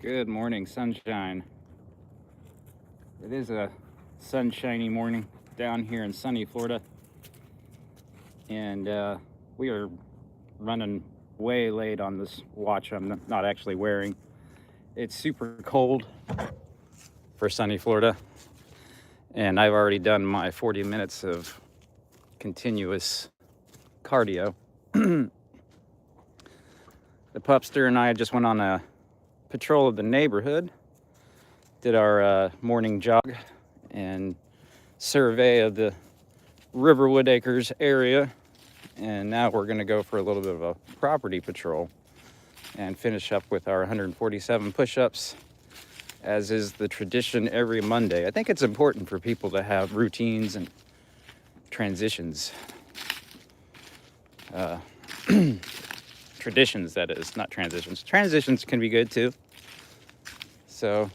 Good morning, sunshine. It is a sunshiny morning down here in sunny Florida, and we are running way late on this watch I'm not actually wearing. It's super cold for sunny Florida, and I've already done my 40 minutes of continuous cardio. The pupster and I just went on a patrol of the neighborhood, did our morning jog and survey of the Riverwood Acres area, and now we're going to go for a little bit of a property patrol and finish up with our 147 push-ups, as is the tradition every Monday. I think it's important for people to have routines and transitions. Traditions, that is, not transitions. Transitions can be good too. So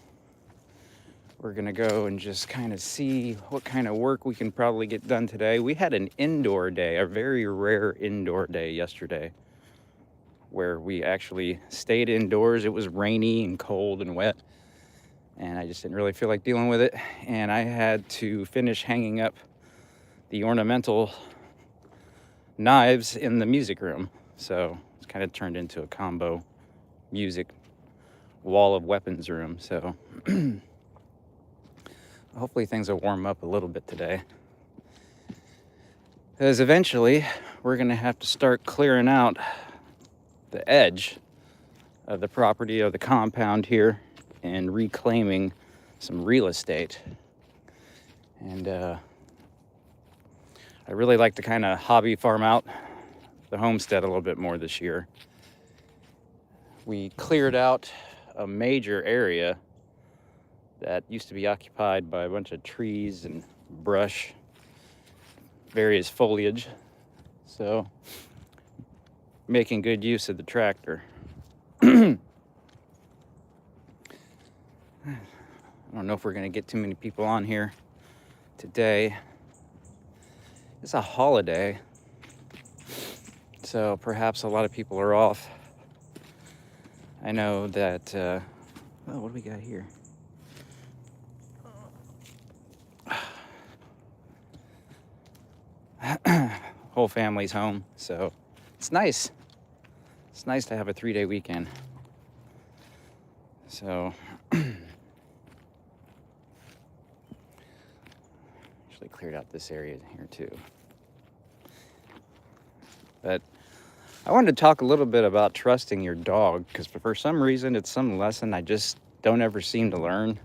we're gonna go and just kind of see what kind of work we can probably get done today. We had an indoor day, a very rare indoor day yesterday, where we actually stayed indoors. It was rainy and cold and wet, and I just didn't really feel like dealing with it. And I had to finish hanging up the ornamental knives in the music room. So it's kind of turned into a combo music wall of weapons room. So hopefully things will warm up a little bit today, because eventually we're going to have to start clearing out the edge of the property, of the compound here, and reclaiming some real estate. And I really like to kind of hobby farm out the homestead a little bit more this year. We cleared out a major area that used to be occupied by a bunch of trees and brush, various foliage. So making good use of the tractor. I don't know if we're gonna get too many people on here today. It's a holiday, so perhaps a lot of people are off. I know that, what do we got here? Whole family's home, so it's nice. It's nice to have a 3-day weekend. So actually cleared out this area here too. But I wanted to talk a little bit about trusting your dog, because for some reason it's some lesson I just don't ever seem to learn.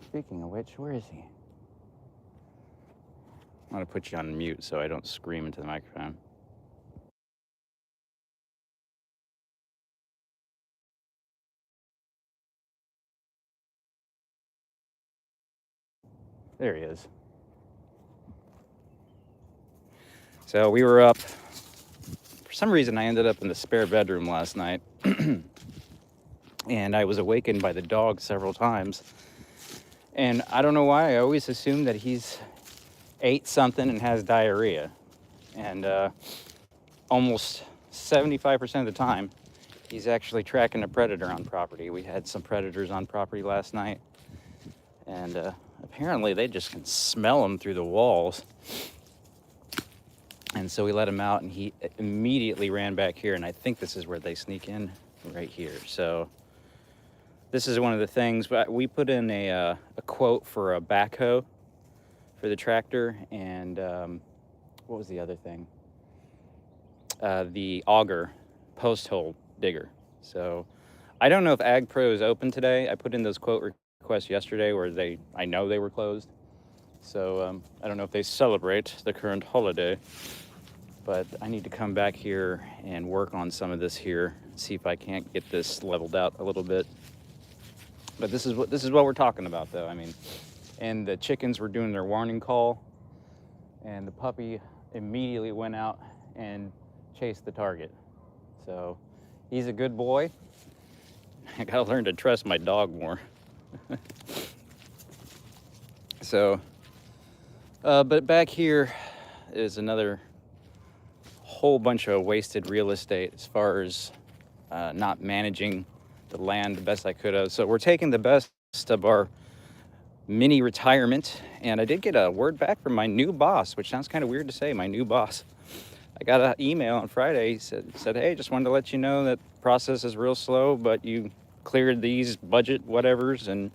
Speaking of which, where is he? I'm gonna put you on mute so I don't scream into the microphone. There he is. So we were up. For some reason, I ended up in the spare bedroom last night. And I was awakened by the dog several times. And I don't know why, I always assume that he's ate something and has diarrhea. And almost 75% of the time, he's actually tracking a predator on property. We had some predators on property last night. And apparently they just can smell them through the walls. And so we let him out, and he immediately ran back here. And I think this is where they sneak in, right here. So this is one of the things, but we put in a quote for a backhoe for the tractor, and what was the other thing? The auger post hole digger. So I don't know if Ag Pro is open today. I put in those quote requests yesterday where I know they were closed. So I don't know if they celebrate the current holiday, but I need to come back here and work on some of this here, see if I can't get this leveled out a little bit. But this is what we're talking about, though. I mean, and the chickens were doing their warning call, and the puppy immediately went out and chased the target. So he's a good boy. I gotta learn to trust my dog more. So, but back here is another whole bunch of wasted real estate as far as not managing the land the best I could have. So we're taking the best of our mini retirement, and I did get a word back from my new boss, which sounds kind of weird to say, my new boss. I got an email on Friday. He said, hey, just wanted to let you know that process is real slow, but you cleared these budget whatevers, and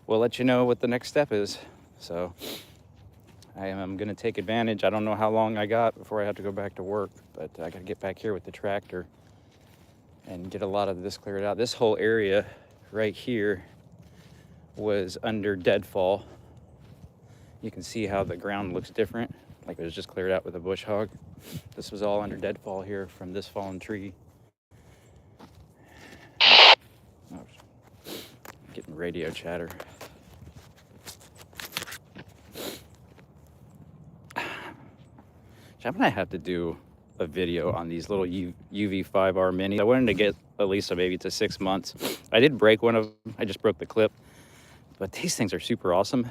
we'll let you know what the next step is. So I am going to take advantage. I don't know how long I got before I have to go back to work, but I got to get back here with the tractor and get a lot of this cleared out. This whole area right here was under deadfall. You can see how the ground looks different, like it was just cleared out with a bush hog. This was all under deadfall here from this fallen tree. Oh, getting radio chatter. I'm gonna have to do a video on these little UV5R minis. I wanted to get at least maybe to 6 months. I did break one of them. I just broke the clip, but these things are super awesome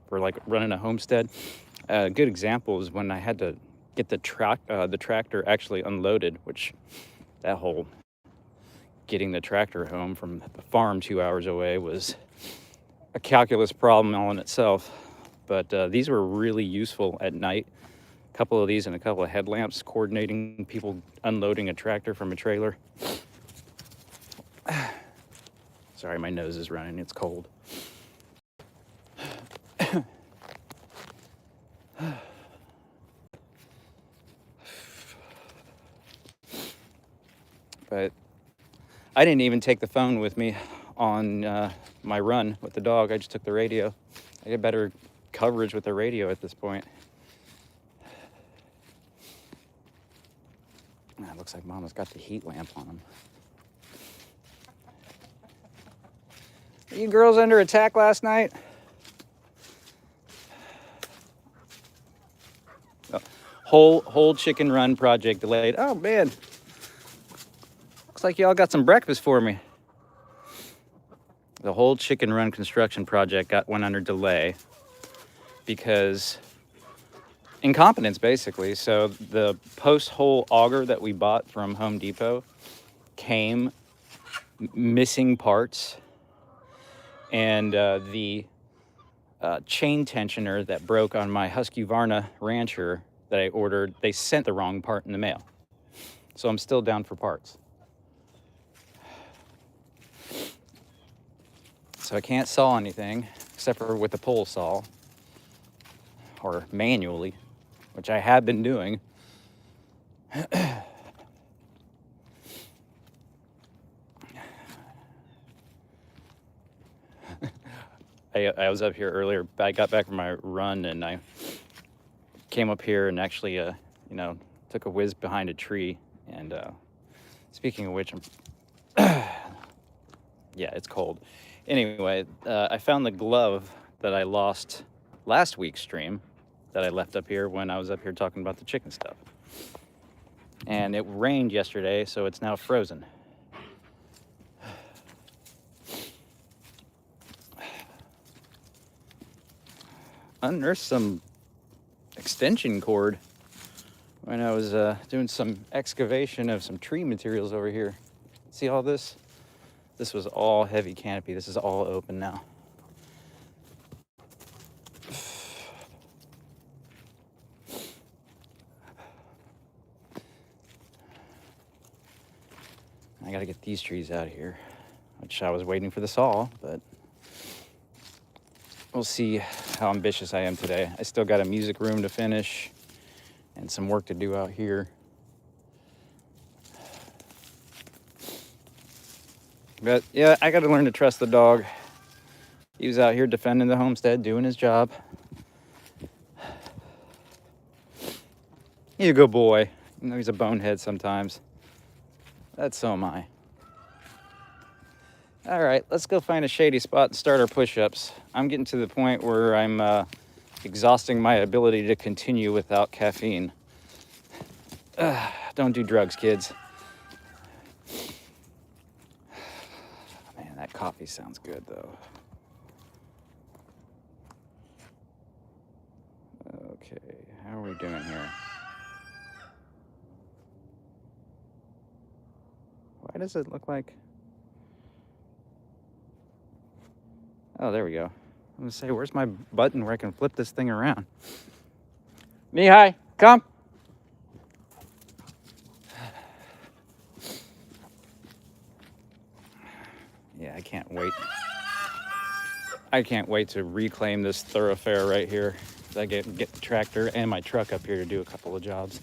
for like running a homestead. A good example is when I had to get the tractor actually unloaded, which that whole getting the tractor home from the farm 2 hours away was a calculus problem all in itself. But these were really useful at night. A couple of these and a couple of headlamps coordinating people unloading a tractor from a trailer. Sorry, my nose is running, it's cold. But I didn't even take the phone with me on my run with the dog. I just took the radio. I get better coverage with the radio at this point. It looks like Mama's got the heat lamp on him. Are you girls under attack last night? Oh, whole chicken run project delayed. Oh man, looks like y'all got some breakfast for me. The whole chicken run construction project went under delay because incompetence, basically. So the post-hole auger that we bought from Home Depot came missing parts, and the chain tensioner that broke on my Husqvarna Rancher that I ordered, they sent the wrong part in the mail. So I'm still down for parts. So I can't saw anything except for with the pole saw or manually, which I have been doing. I was up here earlier. I got back from my run and I came up here and actually, took a whiz behind a tree. And speaking of which, yeah, it's cold. Anyway, I found the glove that I lost last week's stream that I left up here when I was up here talking about the chicken stuff. And it rained yesterday, so it's now frozen. Unearthed some extension cord when I was doing some excavation of some tree materials over here. See all this? This was all heavy canopy. This is all open now. I gotta get these trees out of here, which I was waiting for the saw, but we'll see how ambitious I am today. I still got a music room to finish and some work to do out here. But yeah, I gotta learn to trust the dog. He was out here defending the homestead, doing his job. He's a good boy. You know, he's a bonehead sometimes. That's so am I. All right, let's go find a shady spot and start our push-ups. I'm getting to the point where I'm exhausting my ability to continue without caffeine. Don't do drugs, kids. Man, that coffee sounds good, though. Okay, how are we doing here? Why does it look like... Oh, there we go. I'm gonna say, where's my button where I can flip this thing around? Mihai, come. Yeah, I can't wait. I can't wait to reclaim this thoroughfare right here. I get the tractor and my truck up here to do a couple of jobs.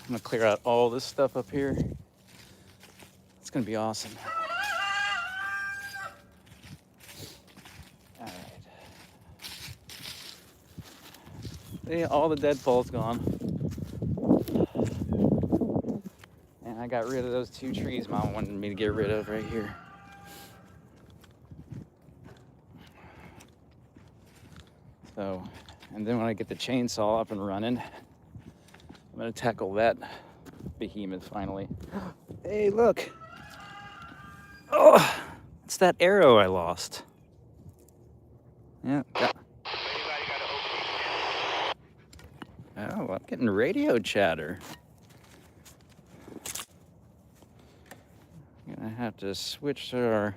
I'm gonna clear out all this stuff up here. It's gonna be awesome. All right. See, all the deadfall's gone. And I got rid of those 2 trees Mom wanted me to get rid of right here. So, and then when I get the chainsaw up and running, I'm gonna tackle that behemoth finally. Hey, look. Oh, it's that arrow I lost. Yeah. Oh, I'm getting radio chatter. I'm gonna have to switch to our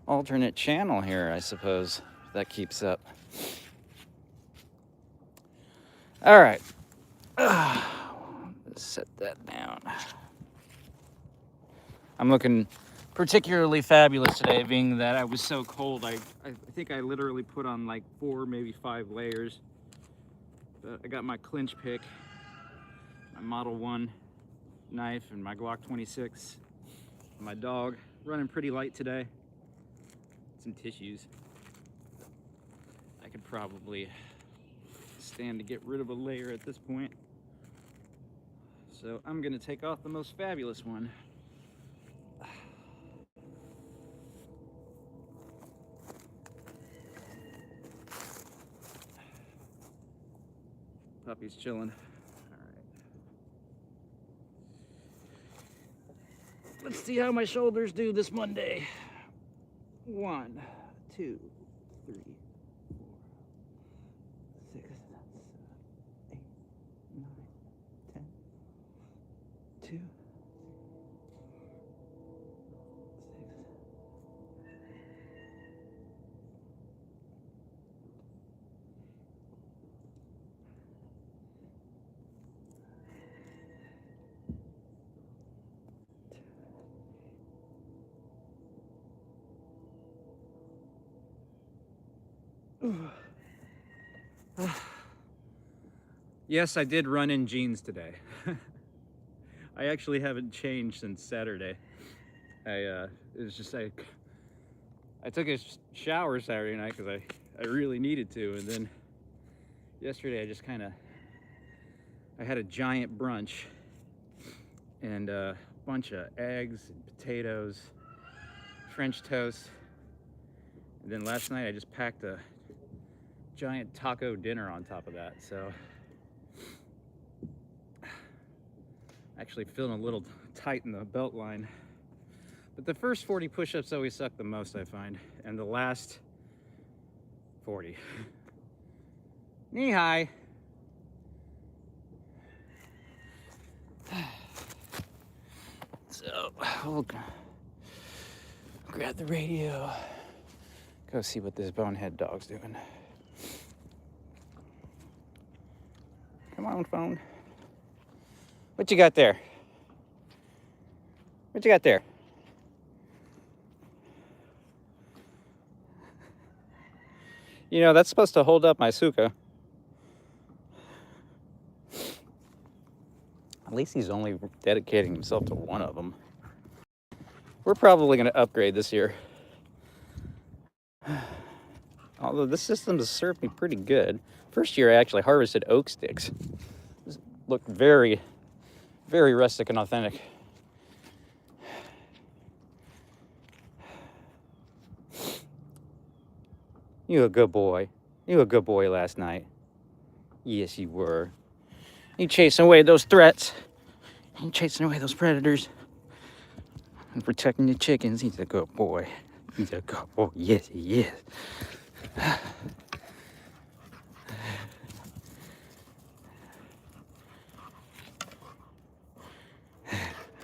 alternate channel here, I suppose, if that keeps up. All right. Let's set that down. I'm looking particularly fabulous today, being that I was so cold. I think I literally put on like 4, maybe 5 layers. But I got my clinch pick, my Model 1 knife, and my Glock 26. My dog running pretty light today. Some tissues. I could probably stand to get rid of a layer at this point. So I'm gonna take off the most fabulous one. Puppy's chilling. All right. Let's see how my shoulders do this Monday. 1, 2, 3, 4, 6, 7, 8, 9, 10, 2, 6. Yes, I did run in jeans today. I actually haven't changed since Saturday. It was just like, I took a shower Saturday night because I really needed to, and then yesterday I just kind of, I had a giant brunch and a bunch of eggs and potatoes, French toast, and then last night I just packed a giant taco dinner on top of that. So actually feeling a little tight in the belt line, but the first 40 push-ups always suck the most, I find, and the last 40. Knee-high. So we'll grab the radio, go see what this bonehead dog's doing. Come on, phone. What you got there? What you got there? You know, that's supposed to hold up my Suka. At least he's only dedicating himself to one of them. We're probably going to upgrade this year. Although this system has served me pretty good. First year I actually harvested oak sticks. This looked very, very rustic and authentic. You a good boy. You a good boy last night. Yes, you were. You chasing away those threats. You chasing away those predators. And protecting the chickens. He's a good boy. He's a good boy. Yes, he is.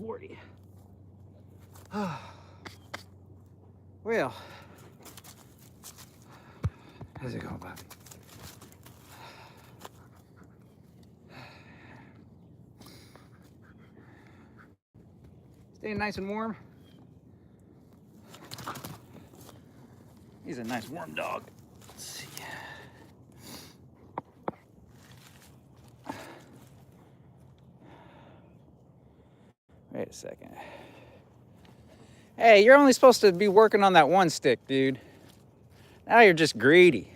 40. Well, how's it going, Bobby? Staying nice and warm. He's a nice warm dog. Let's see. Wait a second. Hey, you're only supposed to be working on that one stick, dude. Now you're just greedy.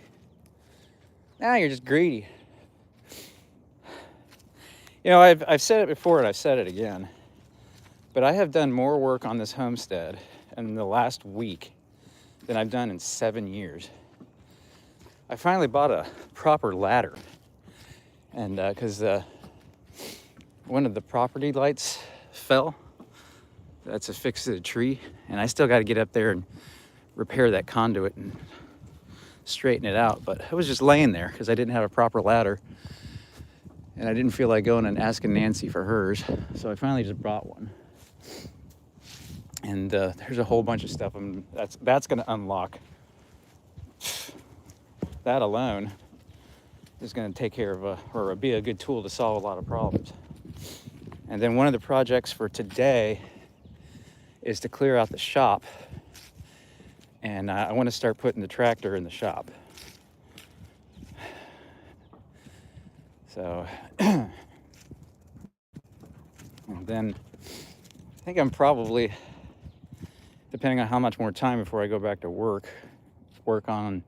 Now you're just greedy. You know, I've said it before and I've said it again, but I have done more work on this homestead in the last week than I've done in 7 years. I finally bought a proper ladder, and because one of the property lights fell, that's affixed to the tree, and I still got to get up there and repair that conduit and straighten it out. But I was just laying there because I didn't have a proper ladder, and I didn't feel like going and asking Nancy for hers, so I finally just brought one. And there's a whole bunch of stuff that's going to unlock. That alone is going to take care of or be a good tool to solve a lot of problems. And then one of the projects for today is to clear out the shop, and I want to start putting the tractor in the shop. So, and then I think I'm probably, depending on how much more time before I go back to work on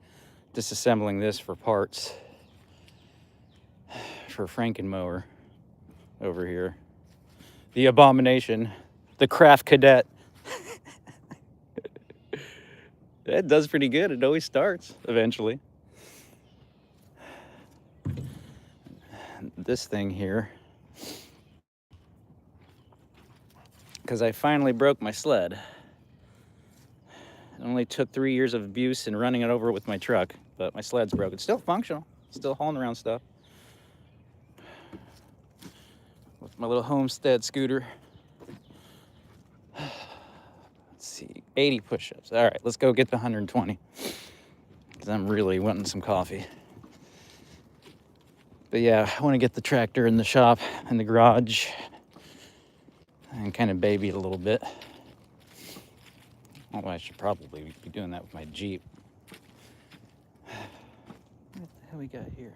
disassembling this for parts for Frankenmower over here. The abomination, the craft cadet. It does pretty good. It always starts eventually. This thing here, because I finally broke my sled. It only took 3 years of abuse and running it over with my truck, but my sled's broke. It's still functional, still hauling around stuff. With my little Homestead scooter. Let's see, 80 push-ups. All right, let's go get the 120, because I'm really wanting some coffee. But yeah, I want to get the tractor in the shop, in the garage, and kind of baby it a little bit. Although I should probably be doing that with my Jeep. What the hell we got here?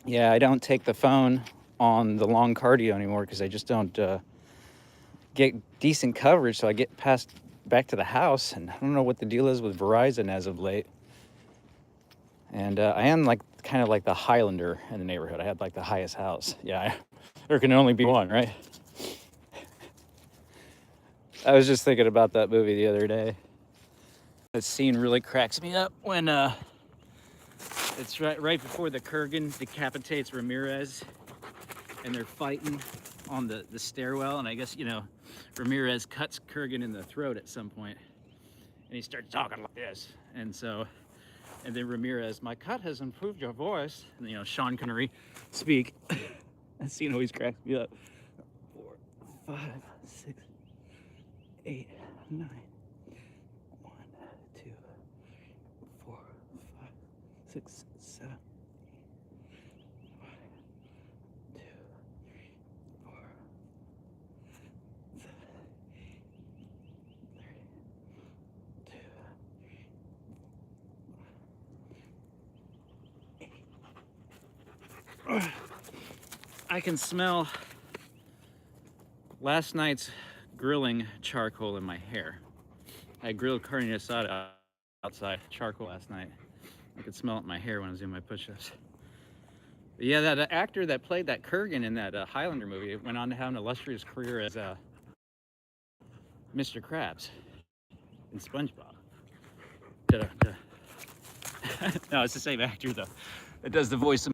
Yeah, I don't take the phone on the long cardio anymore because I just don't get decent coverage. So I get back to the house, and I don't know what the deal is with Verizon as of late. And I am kind of like the Highlander in the neighborhood. I had like the highest house. Yeah, there can only be one, right? I was just thinking about that movie the other day. That scene really cracks me up when it's right before the Kurgan decapitates Ramirez, and they're fighting on the stairwell, and I guess, you know, Ramirez cuts Kurgan in the throat at some point, and he starts talking like this, and then Ramirez, my cut has improved your voice, and you know, Sean Connery speak. That scene always cracks me up. 4, 5, 6, 8, 9. 1, 2, 4, 5, 6, 7. 1, 2, 3, 4, 7, 2, 8. I can smell last night's grilling charcoal in my hair. I grilled carne asada outside, charcoal last night. I could smell it in my hair when I was doing my push-ups. But yeah, that actor that played that Kurgan in that Highlander movie went on to have an illustrious career as Mr. Krabs in SpongeBob. No, it's the same actor though. That does the voice of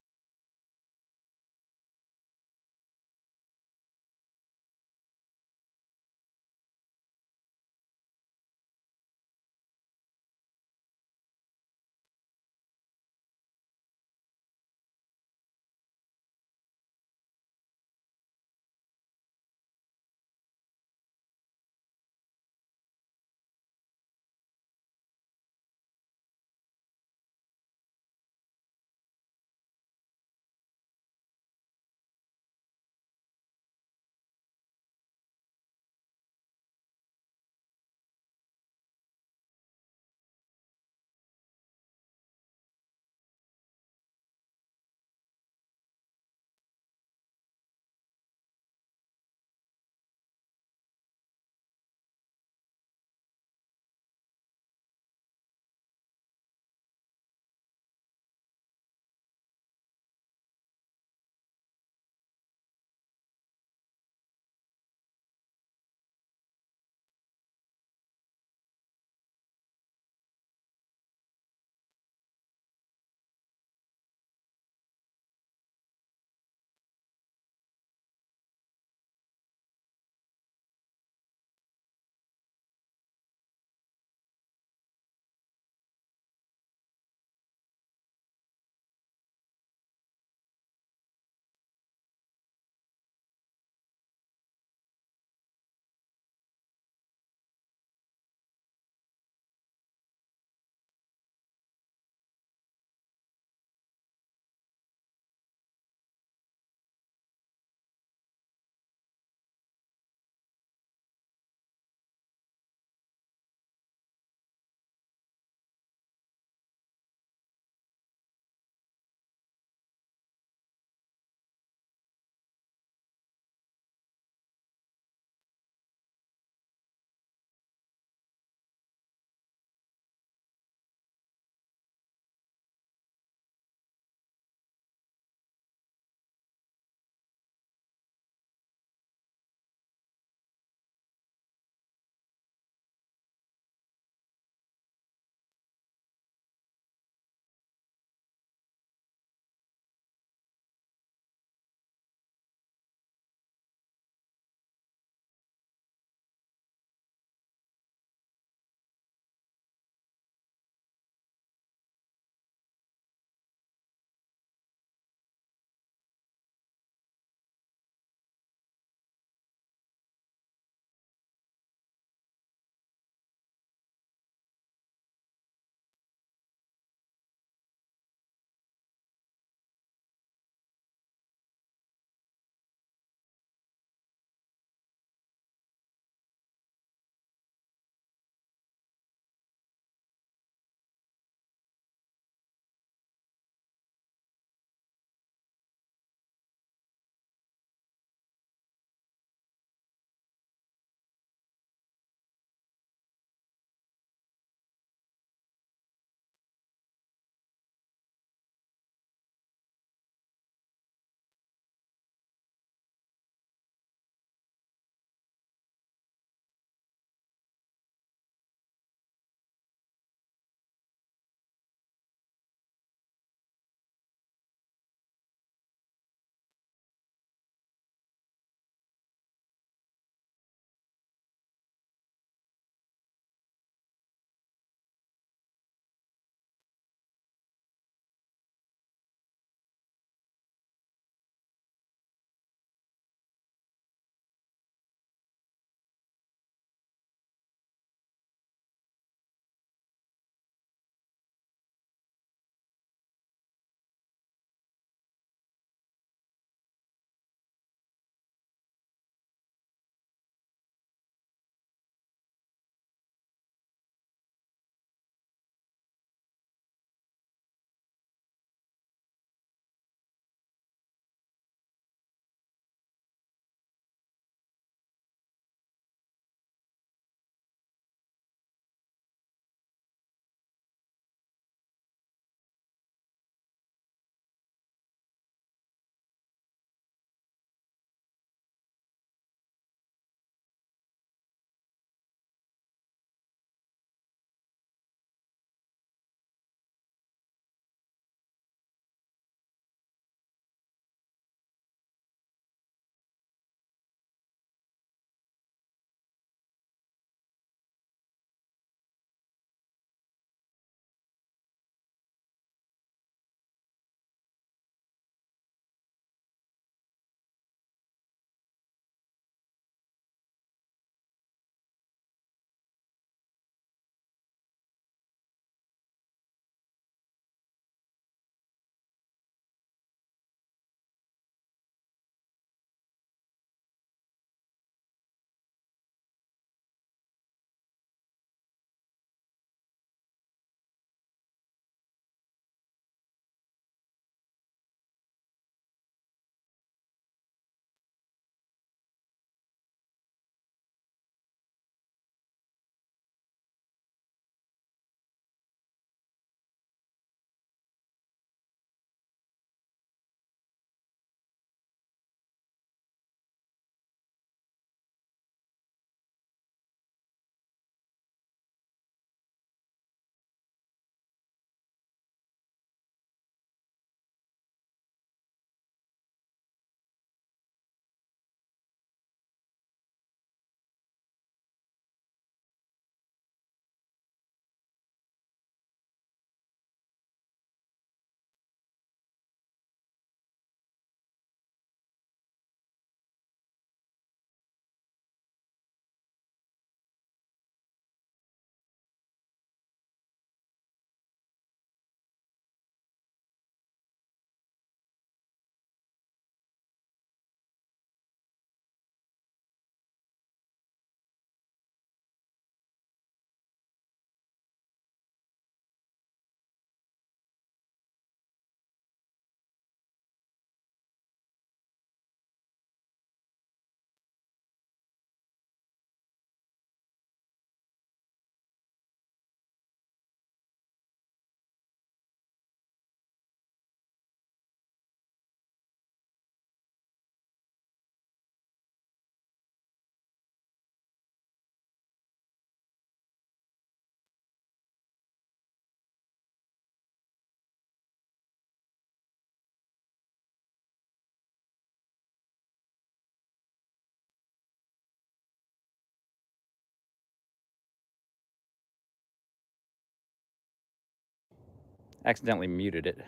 accidentally muted it.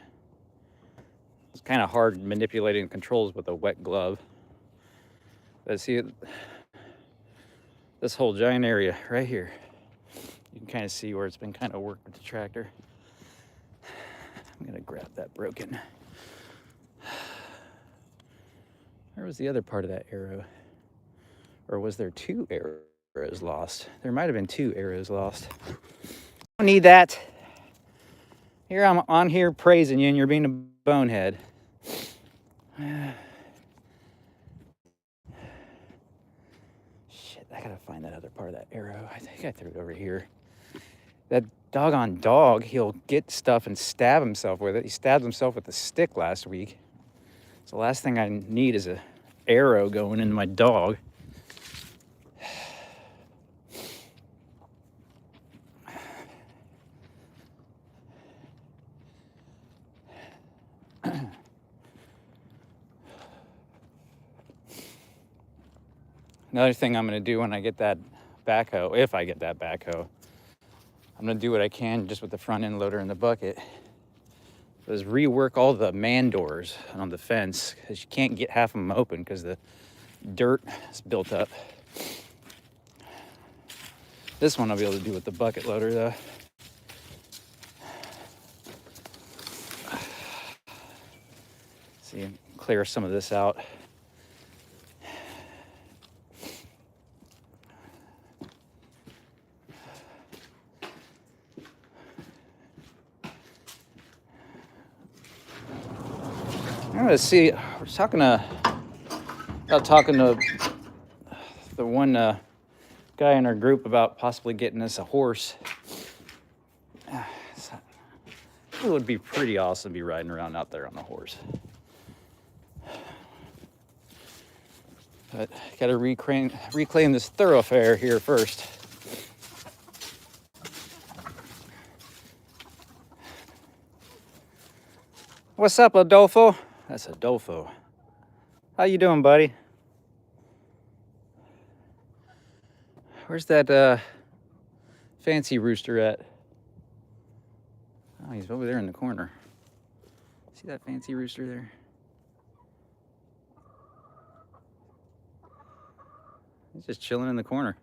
It's kind of hard manipulating controls with a wet glove. But see, this whole giant area right here, you can kind of see where it's been kind of worked with the tractor. I'm gonna grab that broken. Where was the other part of that arrow? Or was there 2 arrows lost? There might have been 2 arrows lost. I don't need that. Here I'm on here praising you and you're being a bonehead. Shit, I gotta find that other part of that arrow. I think I threw it over here. That doggone dog, he'll get stuff and stab himself with it. He stabbed himself with a stick last week. So the last thing I need is a arrow going into my dog. Another thing I'm going to do when I get that backhoe, if I get that backhoe, I'm going to do what I can just with the front end loader and the bucket, is rework all the man doors on the fence, because you can't get half of them open because the dirt is built up. This one I'll be able to do with the bucket loader though. See, clear some of this out. I'm gonna see. We're talking to the one guy in our group about possibly getting us a horse. It would be pretty awesome to be riding around out there on a horse. But gotta reclaim this thoroughfare here first. What's up, Adolfo? That's Adolfo. How you doing, buddy? Where's that fancy rooster at? Oh, he's over there in the corner. See that fancy rooster there? He's just chilling in the corner.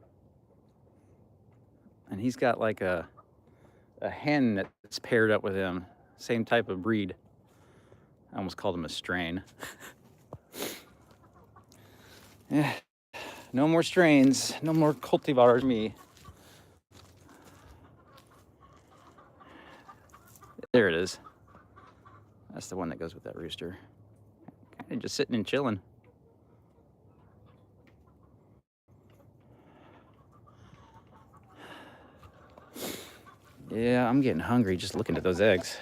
And he's got like a hen that's paired up with him. Same type of breed. I almost called him a strain. Yeah. No more strains. No more cultivars, me. There it is. That's the one that goes with that rooster. Kind of just sitting and chilling. Yeah, I'm getting hungry just looking at those eggs.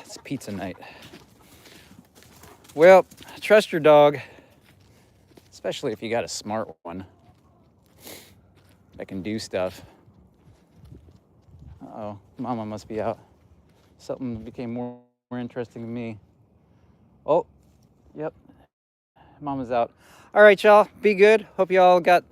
It's pizza night. Well, trust your dog, especially if you got a smart one that can do stuff. Uh-oh, Mama must be out. Something became more interesting to me. Oh, yep, Mama's out. All right, y'all, be good. Hope y'all got